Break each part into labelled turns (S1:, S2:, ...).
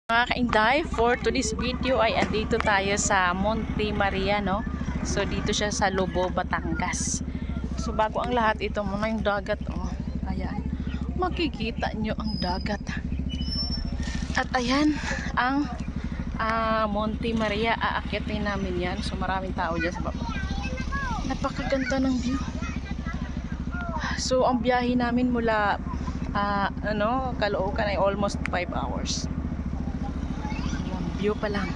S1: Mga kainday, for today's video ay andito tayo sa Monte Maria, no? So dito siya sa Lobo, Batangas. So bago ang lahat, ito muna yung dagat, oh. Ayan, makikita nyo ang dagat. At ayan ang Monte Maria. Aakyatin namin yan. So maraming tao dyan sa baba. Napakaganda ng view. So ang biyahe namin mula Caloocan ay almost 5 hours. View pa lang,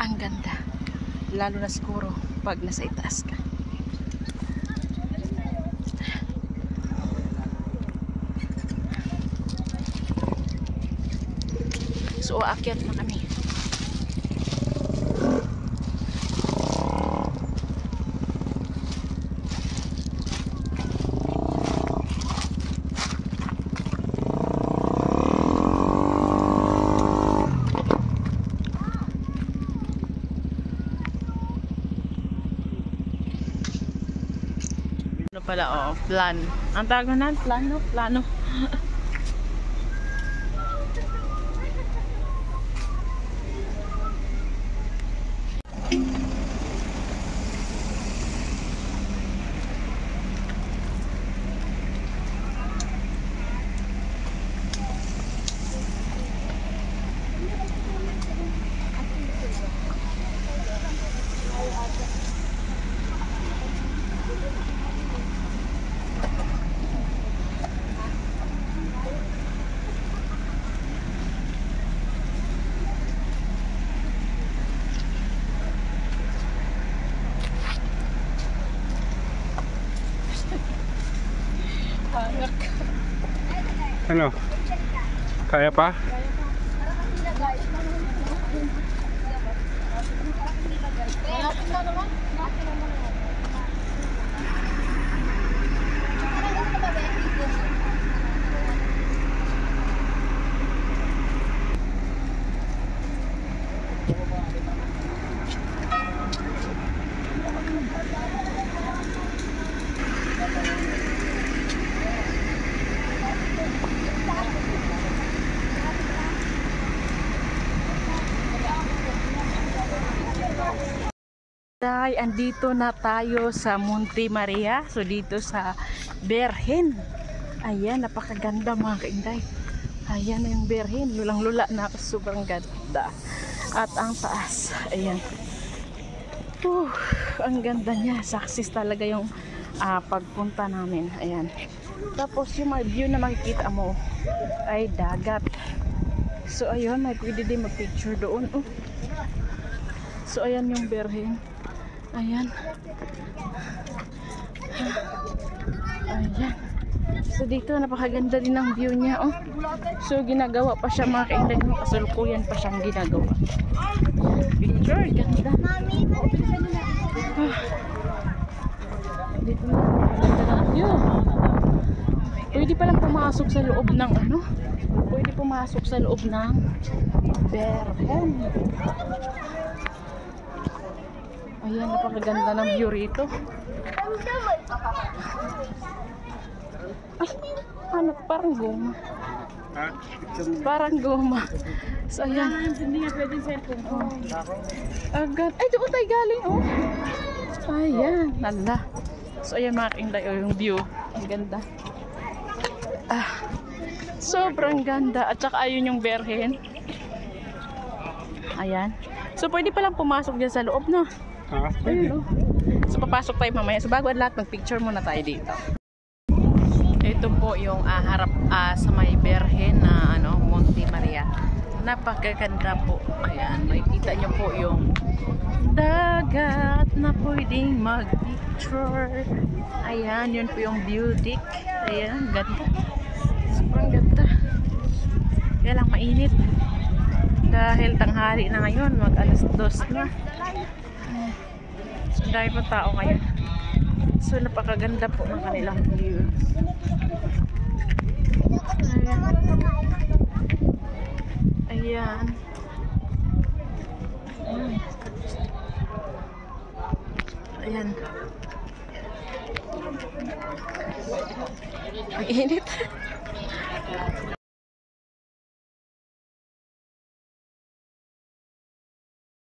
S1: ang ganda, lalo na siguro pag nasa itaas ka. So aakyat na kami. Pala, plan. Ang tawag na, plano.
S2: Ano? Kaya pa?
S1: Andito na tayo sa Monte Maria. So dito sa Berhen. Ayan, napakaganda mga kainday. Ayan na yung Berhen. Lulang-lula na, sobrang ganda. At ang taas, ayan. Ang ganda niya. Success talaga yung pagpunta namin. Ayan. Tapos yung view na makikita mo ay dagat. So ayun, may pwede din mag-picture doon. So ayan yung Berhen. Ayan. Ayan. So dito napakaganda din ang view niya, oh. So ginagawa pa siya mga kainday, kasalukuyan pa siyang ginagawa. Picture, ganda. Dito na napakaganda ng view. Pwede palang pumasok sa loob ng pwede pumasok sa loob ng Berhen. Ayan, napakaganda ng view rito. Ay, parang goma. Parang goma. So, ayan. Hindi nga pwedeng cellphone. Agad. Ay, doon tayo galing, oh. Ayan, nala. So, ayan mga kainday, yung view. Ang ganda. Sobrang ganda. At saka ayun yung Berhen. Ayan. So, pwede palang pumasok dyan sa loob, no? Ayun, oh. So papasok tayo mamaya. So bago ang lahat, mag-picture muna tayo dito. Ito po yung harap sa may Berhen na Monte Maria. Napakaganda po. Ayan, makikita nyo po yung dagat na pwedeng mag-picture. Ayan, yun po yung view deck. Ayan, ganda. Sobrang ganda. Kaya lang mainit. Dahil tanghali na ngayon, mag alas 2 na. So, dahil pa tao ngayon. So, napakaganda po ng kanilang view. Ayan. Ayan. Ang init.